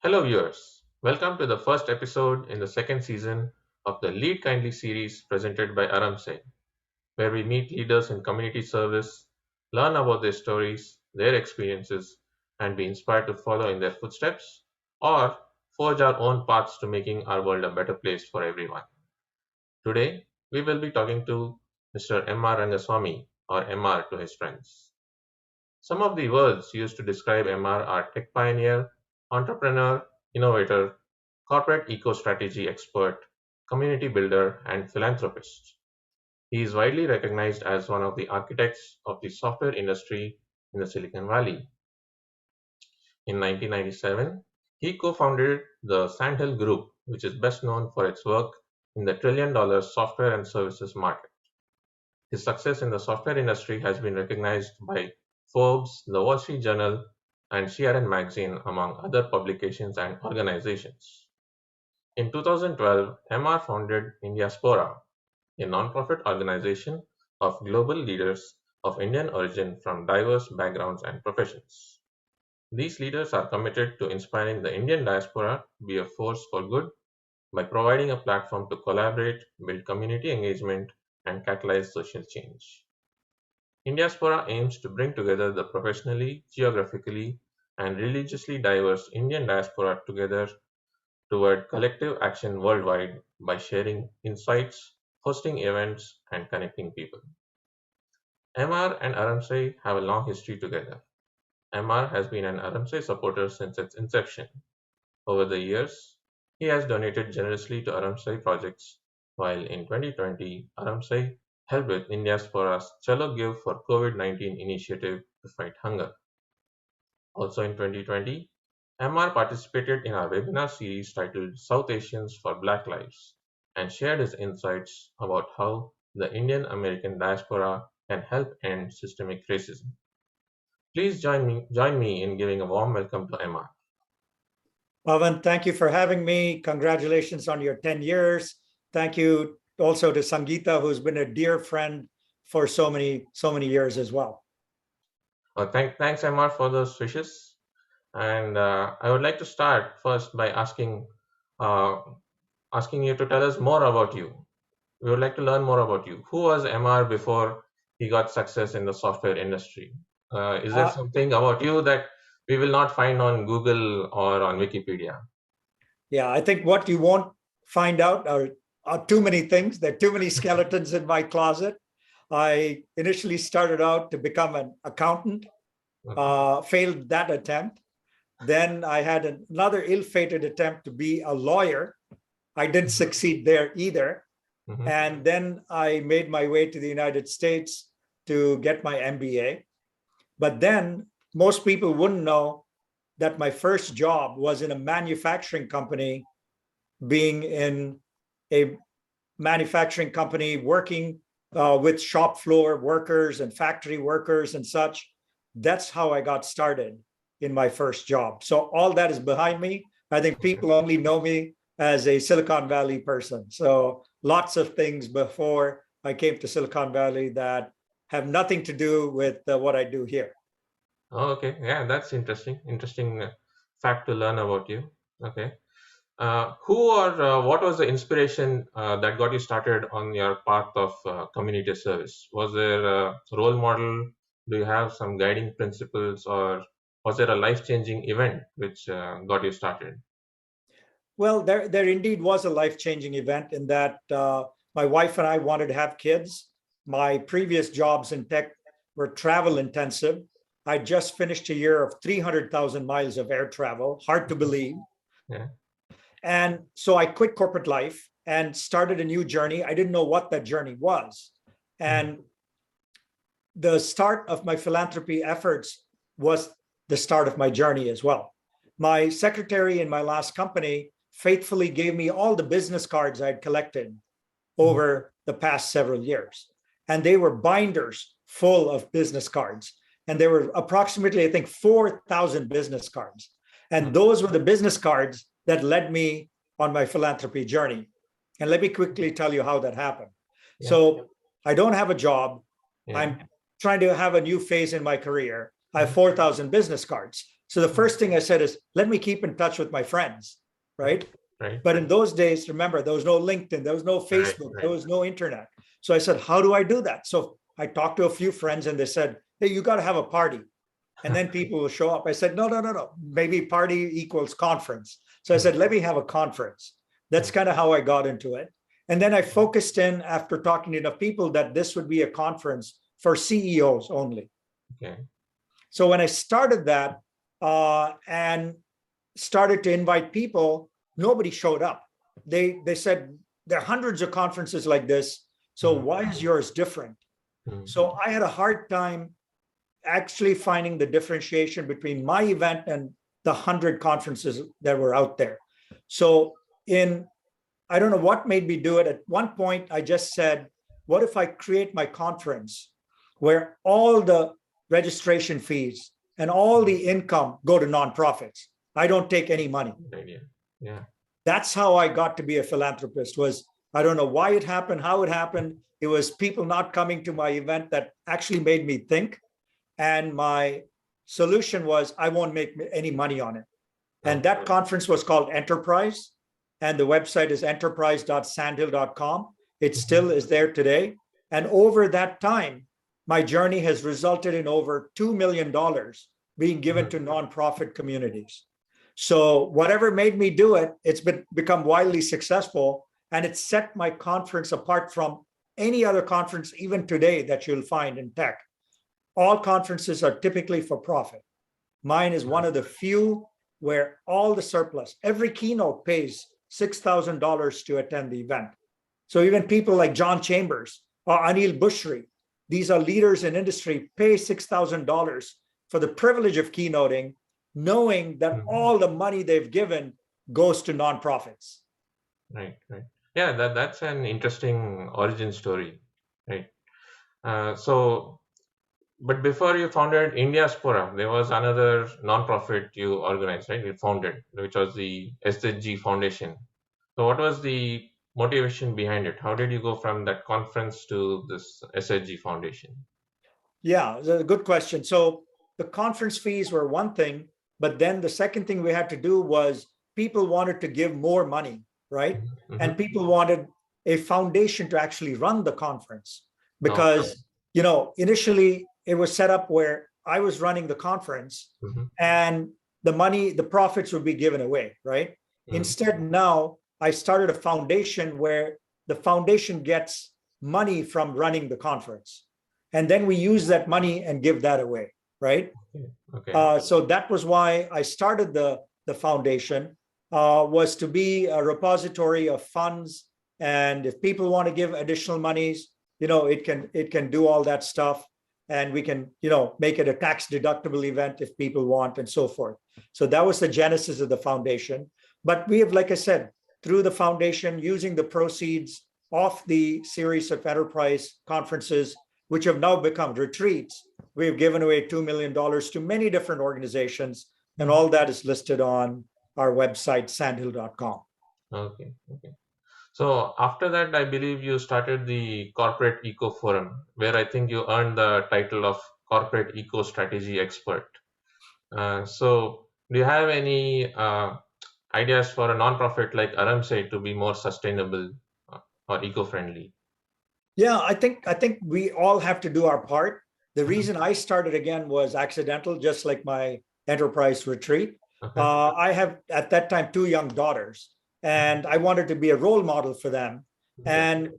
Hello, viewers. Welcome to the first episode in the second season of the Lead Kindly series presented by Aram Sei, where we meet leaders in community service, learn about their stories, their experiences, and be inspired to follow in their footsteps or forge our own paths to making our world a better place for everyone. Today, we will be talking to Mr. M.R. Rangaswami, or MR to his friends. Some of the words used to describe MR are tech pioneer, entrepreneur, innovator, corporate eco-strategy expert, community builder, and philanthropist. He is widely recognized as one of the architects of the software industry in the Silicon Valley. In 1997, he co-founded the Sandhill Group, which is best known for its work in the trillion-dollar software and services market. His success in the software industry has been recognized by Forbes, The Wall Street Journal, and CRN Magazine, among other publications and organizations. In 2012, MR founded Diaspora, a nonprofit organization of global leaders of Indian origin from diverse backgrounds and professions. These leaders are committed to inspiring the Indian diaspora to be a force for good by providing a platform to collaborate, build community engagement, and catalyze social change. Indiaspora aims to bring together the professionally, geographically, and religiously diverse Indian diaspora together toward collective action worldwide by sharing insights, hosting events, and connecting people. MR and Aram Sei have a long history together. MR has been an Aram Sei supporter since its inception. Over the years, he has donated generously to Aram Sei projects, while in 2020, Aram Sei helped with India's Diaspora's Chalo Give for COVID-19 initiative to fight hunger. Also in 2020, MR participated in our webinar series titled South Asians for Black Lives and shared his insights about how the Indian American diaspora can help end systemic racism. Please join me in giving a warm welcome to MR. Pavan, thank you for having me. Congratulations on your 10 years. Thank you also to Sangeeta, who's been a dear friend for so many years as well. Thanks, MR, for those wishes. And I would like to start first by asking you to tell us more about you. We would like to learn more about you. Who was MR before he got success in the software industry? Is there something about you that we will not find on Google or on Wikipedia? Yeah, I think what you won't find out are too many things. There are too many skeletons in my closet. I initially started out to become an accountant, failed that attempt. Then I had another ill-fated attempt to be a lawyer. I didn't succeed there either. Mm-hmm. And then I made my way to the United States to get my MBA. But then most people wouldn't know that my first job was in a manufacturing company, being in a manufacturing company working with shop floor workers and factory workers and such. That's how I got started in my first job. So all that is behind me. I think people only know me as a Silicon Valley person. So lots of things before I came to Silicon Valley that have nothing to do with what I do here. Oh, okay. Yeah, that's interesting. Interesting fact to learn about you. Okay. Who or what was the inspiration that got you started on your path of community service? Was there a role model? Do you have some guiding principles, or was there a life-changing event which got you started? Well, there indeed was a life-changing event in that my wife and I wanted to have kids. My previous jobs in tech were travel intensive. I just finished a year of 300,000 miles of air travel, hard to believe. Yeah. And so I quit corporate life and started a new journey. I didn't know what that journey was. And the start of my philanthropy efforts was the start of my journey as well. My secretary in my last company faithfully gave me all the business cards I'd collected over the past several years. And they were binders full of business cards. And there were approximately, I think, 4,000 business cards. And those were the business cards that led me on my philanthropy journey. And let me quickly tell you how that happened. Yeah. So I don't have a job. Yeah. I'm trying to have a new phase in my career. I have 4,000 business cards. So the first thing I said is, let me keep in touch with my friends, right? Right. But in those days, remember, there was no LinkedIn, there was no Facebook, there was no internet. So I said, how do I do that? So I talked to a few friends and they said, hey, you got to have a party. And then people will show up. I said, no, no, no, no. Maybe party equals conference. So I said, let me have a conference. That's kind of how I got into it. And then I focused in, after talking to enough people, that this would be a conference for CEOs only. Okay. So when I started that and started to invite people, nobody showed up. They said, there are hundreds of conferences like this. So why is yours different? So I had a hard time actually finding the differentiation between my event and the 100 conferences that were out there. So I don't know what made me do it. At one point, I just said, what if I create my conference where all the registration fees and all the income go to nonprofits? I don't take any money. Yeah. That's how I got to be a philanthropist. I don't know why it happened, how it happened. It was people not coming to my event that actually made me think. And my solution was, I won't make any money on it. And that conference was called Enterprise. And the website is enterprise.sandhill.com. It still is there today. And over that time, my journey has resulted in over $2 million being given to nonprofit communities. So whatever made me do it, it's become wildly successful. And it set my conference apart from any other conference, even today, that you'll find in tech. All conferences are typically for profit. Mine is one of the few where all the surplus, every keynote pays $6,000 to attend the event. So even people like John Chambers or Anil Bushri, these are leaders in industry, pay $6,000 for the privilege of keynoting, knowing that all the money they've given goes to nonprofits. Right. Yeah, that's an interesting origin story, right? But before you founded Indiaspora, there was another nonprofit you organized, right? You founded, which was the SRG Foundation. So what was the motivation behind it? How did you go from that conference to this SRG Foundation? Yeah, it's a good question. So the conference fees were one thing, but then the second thing we had to do was people wanted to give more money, right? And people wanted a foundation to actually run the conference because, initially it was set up where I was running the conference and the profits would be given away, right? Instead, now I started a foundation where the foundation gets money from running the conference. And then we use that money and give that away, right? So that was why I started the foundation, was to be a repository of funds. And if people want to give additional monies, it can do all that stuff. And we can, make it a tax deductible event if people want, and so forth. So that was the genesis of the foundation. But we have, like I said, through the foundation, using the proceeds of the series of enterprise conferences, which have now become retreats, we've given away $2 million to many different organizations. And all that is listed on our website, sandhill.com. Okay. So after that, I believe you started the Corporate Eco Forum, where I think you earned the title of Corporate Eco Strategy Expert. So do you have any ideas for a nonprofit like Aram Sei to be more sustainable or eco-friendly? Yeah, I think we all have to do our part. The reason I started again was accidental, just like my enterprise retreat. I have at that time 2 young daughters, and I wanted to be a role model for them. And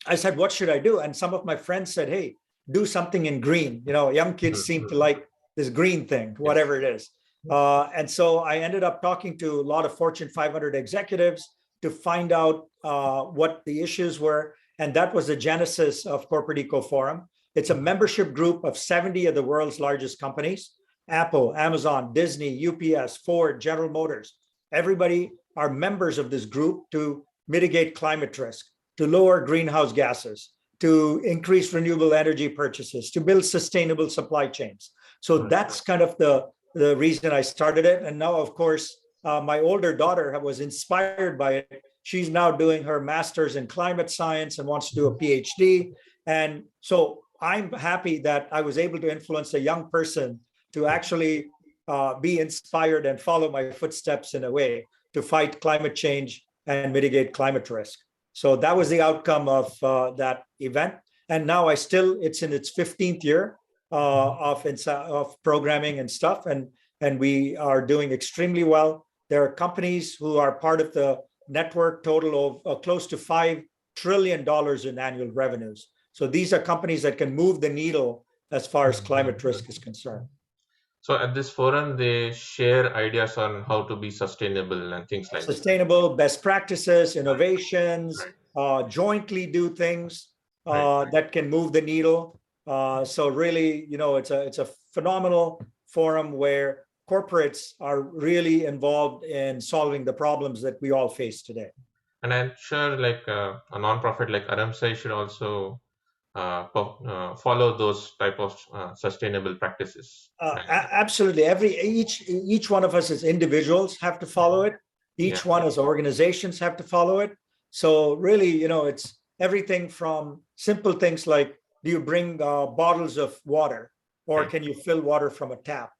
I said, what should I do? And some of my friends said, hey, do something in green. Young kids seem to like this green thing, whatever it is. And so I ended up talking to a lot of Fortune 500 executives to find out what the issues were. And that was the genesis of Corporate Eco Forum. It's a membership group of 70 of the world's largest companies: Apple, Amazon, Disney, UPS, Ford, General Motors. Everybody are members of this group to mitigate climate risk, to lower greenhouse gases, to increase renewable energy purchases, to build sustainable supply chains. So that's kind of the reason I started it. And now, of course, my older daughter was inspired by it. She's now doing her master's in climate science and wants to do a PhD. And so I'm happy that I was able to influence a young person to actually be inspired and follow my footsteps in a way to fight climate change and mitigate climate risk. So that was the outcome of that event. And now it's in its 15th year of programming and stuff. And we are doing extremely well. There are companies who are part of the network, total of close to $5 trillion in annual revenues. So these are companies that can move the needle as far as climate risk is concerned. So at this forum, they share ideas on how to be sustainable and things like that. Sustainable best practices, innovations, Right. jointly do things Right. that can move the needle. So really, it's a phenomenal forum where corporates are really involved in solving the problems that we all face today. And I'm sure like a nonprofit like Aram Sei should also follow those type of sustainable practices. Absolutely. Each one of us as individuals have to follow it. Yeah. Each one as organizations have to follow it. So really, it's everything from simple things like, do you bring bottles of water, or Right. can you fill water from a tap?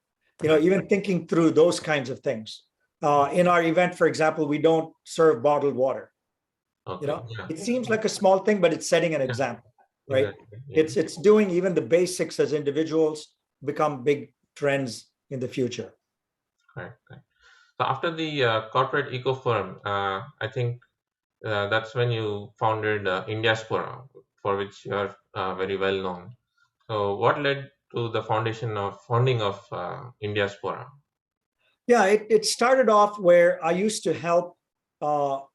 Even thinking through those kinds of things. In our event, for example, we don't serve bottled water. Okay. Yeah. It seems like a small thing, but it's setting an Yeah. example, right? Exactly. Yeah. It's doing even the basics as individuals become big trends in the future. Right. Right. So after the corporate eco forum, I think that's when you founded Indiaspora, for which you are very well known. So what led to the founding of Indiaspora? Yeah, it started off where I used to help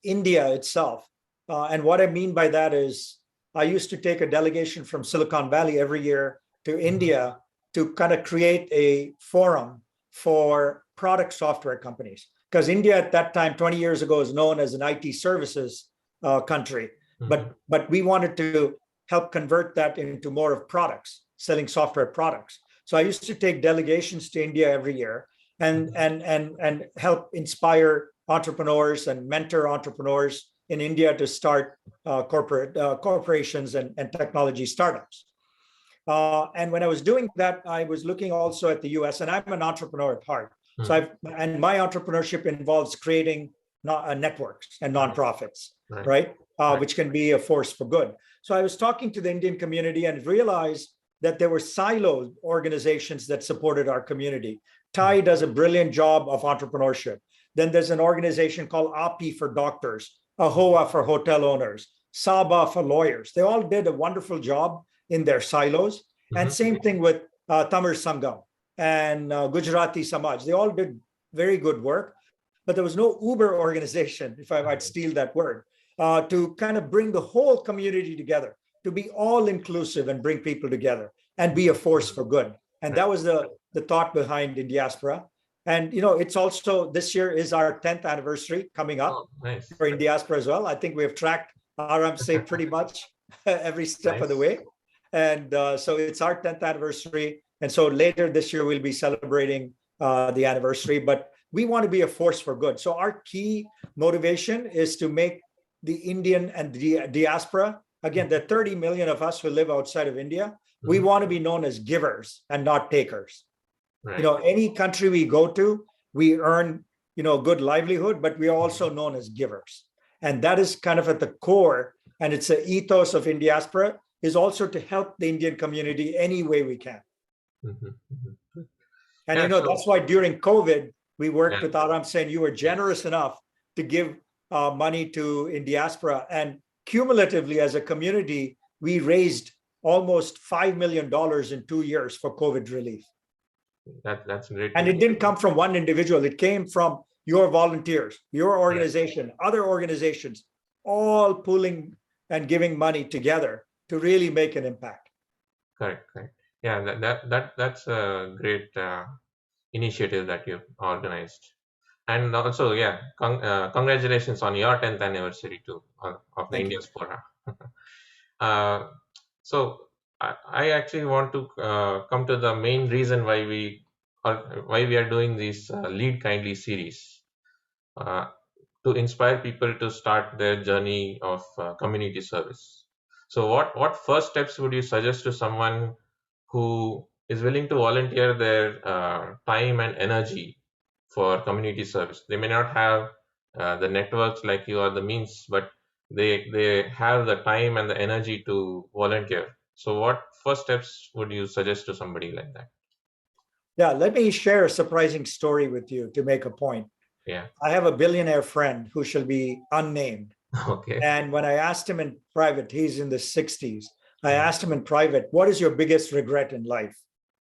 India itself. And what I mean by that is I used to take a delegation from Silicon Valley every year to India to kind of create a forum for product software companies. Because India at that time, 20 years ago, is known as an IT services country. But we wanted to help convert that into more of products, selling software products. So I used to take delegations to India every year and help inspire entrepreneurs and mentor entrepreneurs in India to start corporations and technology startups. And when I was doing that, I was looking also at the US, and I'm an entrepreneur at heart. So my entrepreneurship involves creating networks and nonprofits, right? Which can be a force for good. So I was talking to the Indian community and realized that there were siloed organizations that supported our community. TIE does a brilliant job of entrepreneurship. Then there's an organization called API for doctors, AHOA for hotel owners, SABA for lawyers. They all did a wonderful job in their silos. And same thing with Tamil Sangam and Gujarati Samaj. They all did very good work, but there was no Uber organization, if I might steal that word, to kind of bring the whole community together, to be all inclusive and bring people together and be a force for good. And that was the thought behind Indiaspora. And it's also, this year is our 10th anniversary coming up for Indiaspora as well. I think we have tracked Aram Sei pretty much every step of the way. And so it's our 10th anniversary. And so later this year, we'll be celebrating the anniversary, but we want to be a force for good. So our key motivation is to make the Indian and the diaspora, again, the 30 million of us who live outside of India, we want to be known as givers and not takers. Any country we go to, we earn, good livelihood, but we are also known as givers. And that is kind of at the core, and it's an ethos of Indiaspora, is also to help the Indian community any way we can. And that's why during COVID, we worked with Aram saying you were generous enough to give money to Indiaspora. And cumulatively as a community, we raised almost $5 million in 2 years for COVID relief. That's great. And it didn't come from one individual. It came from your volunteers, your organization, other organizations, all pooling and giving money together to really make an impact. Correct. Yeah, that's a great initiative that you've organized. And also, congratulations on your 10th anniversary too of the Indiaspora. So I actually want to come to the main reason why we are doing this Lead Kindly series, to inspire people to start their journey of community service. So what first steps would you suggest to someone who is willing to volunteer their time and energy for community service. They may not have the networks like you or the means, but they have the time and the energy to volunteer. So, what first steps would you suggest to somebody like that? Yeah, let me share a surprising story with you to make a point. Yeah. I have a billionaire friend who shall be unnamed. Okay. And when I asked him in private, he's in the 60s. I Mm-hmm. asked him in private, what is your biggest regret in life?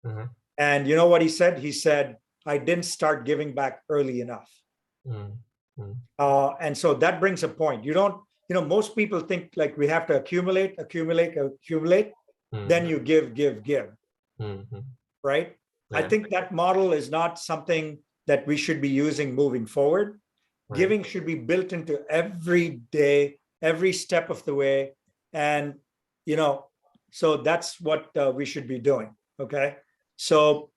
Mm-hmm. And you know what he said? He said, I didn't start giving back early enough. Mm-hmm. And so that brings a point. You don't, most people think like we have to accumulate, then Mm-hmm. you give, Mm-hmm. right? I Yeah. think that model is not something that we should be using moving forward. Right. Giving should be built into every day, every step of the way. And, you know, so that's what we should be doing. Okay. So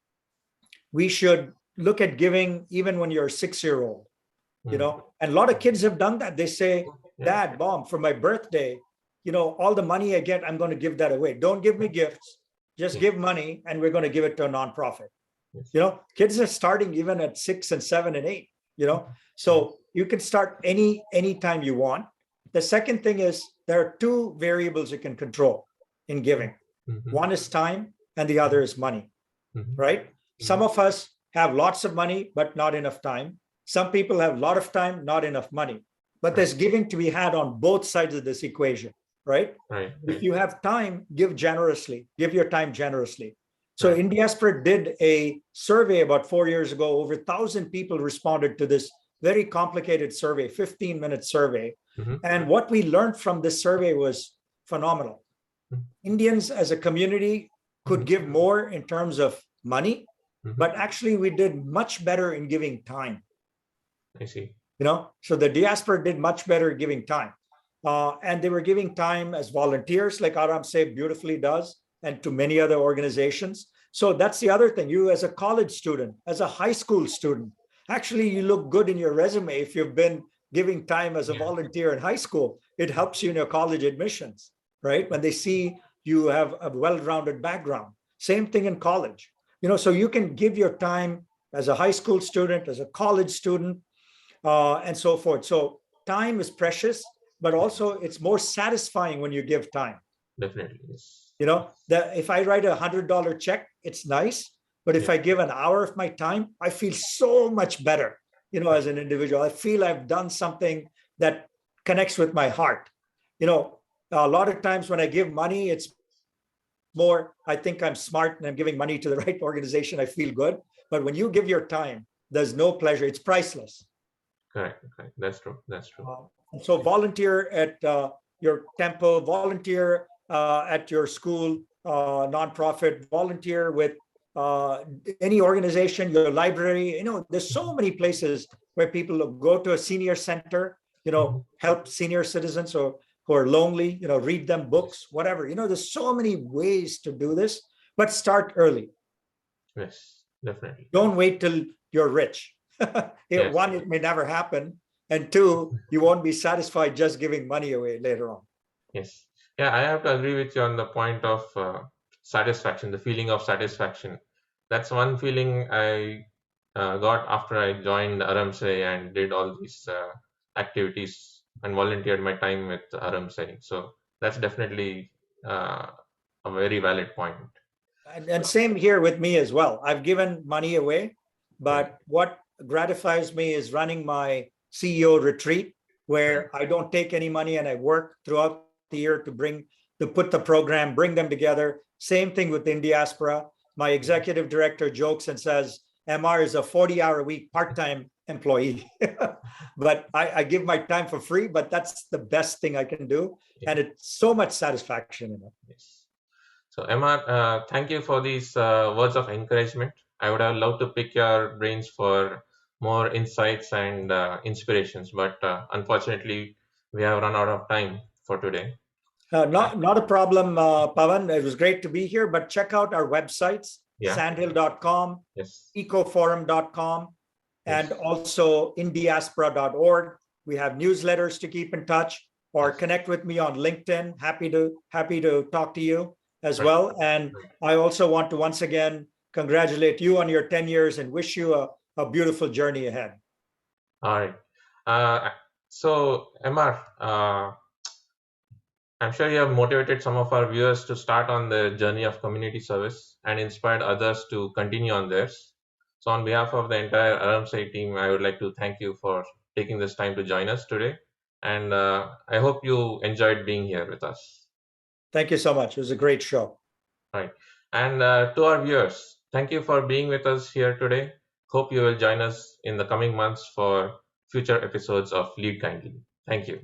we should look at giving even when you're a 6-year old, Mm. and a lot of kids have done that. They say, Yeah. Dad, Mom, for my birthday, all the money I get, I'm going to give that away. Don't give me gifts, just Yeah. give money and we're going to give it to a nonprofit. Yes. Kids are starting even at 6 and 7 and 8, Right. so you can start anytime you want. The second thing is there are two variables you can control in giving. Mm-hmm. One is time and the other is money, Mm-hmm. right? Some of us have lots of money but not enough time. Some people have a lot of time, not enough money. But Right. there's giving to be had on both sides of this equation, right? Right. If Right. you have time, give generously, give your time generously. So Right. Indiaspora did a survey about 4 years ago. Over 1,000 people responded to this very complicated survey, 15-minute survey. Mm-hmm. And what we learned from this survey was phenomenal. Indians as a community could give more in terms of money, Mm-hmm. but actually we did much better in giving time. I see. So the diaspora did much better giving time. And they were giving time as volunteers, like Aram Sei beautifully does, and to many other organizations. So that's the other thing. You, as a college student, as a high school student, actually, you look good in your resume if you've been giving time as a volunteer in high school. It helps you in your college admissions, right? When they see you have a well-rounded background. Same thing in college. So you can give your time as a high school student, as a college student, and so forth. So time is precious, but also it's more satisfying when you give time. Definitely. Yes. That if I write $100 check, it's nice. But if Yeah. I give an hour of my time, I feel so much better, as an individual. I feel I've done something that connects with my heart. A lot of times when I give money, it's more, I think I'm smart and I'm giving money to the right organization. I feel good. But when you give your time, there's no pleasure. It's priceless. Correct. Correct. That's true. That's true. So volunteer at your temple, volunteer at your school, nonprofit, volunteer with any organization, your library. There's so many places where people go to a senior center, help senior citizens or who are lonely, read them books, whatever. There's so many ways to do this, but start early. Yes, definitely. Don't wait till you're rich. Yes. One, it may never happen. And two, you won't be satisfied just giving money away later on. Yes. Yeah, I have to agree with you on the point of satisfaction, the feeling of satisfaction. That's one feeling I got after I joined Aram Sei and did all these activities and volunteered my time with Aram Sei. So that's definitely a very valid point. And same here with me as well. I've given money away, Right. but what gratifies me is running my CEO retreat, where I don't take any money and I work throughout the year to put the program, bring them together. Same thing with Indiaspora. My executive director jokes and says, MR is a 40-hour-a-week part-time employee. But I give my time for free, but that's the best thing I can do. Yeah. And it's so much satisfaction in it. Yes. So, Emma, thank you for these words of encouragement. I would have loved to pick your brains for more insights and inspirations, but unfortunately, we have run out of time for today. Not a problem, Pavan. It was great to be here, but check out our websites, Yeah. sandhill.com, Yes. ecoforum.com, and Yes. also indiaspora.org. We have newsletters to keep in touch, or Yes. connect with me on LinkedIn. Happy to talk to you. as Right. well. And I also want to once again congratulate you on your 10 years and wish you a beautiful journey ahead. All right. So, MR, I'm sure you have motivated some of our viewers to start on the journey of community service and inspired others to continue on theirs. So, on behalf of the entire Aram Sei team, I would like to thank you for taking this time to join us today. And I hope you enjoyed being here with us. Thank you so much. It was a great show. Right. And to our viewers, thank you for being with us here today. Hope you will join us in the coming months for future episodes of Lead Kindly. Thank you.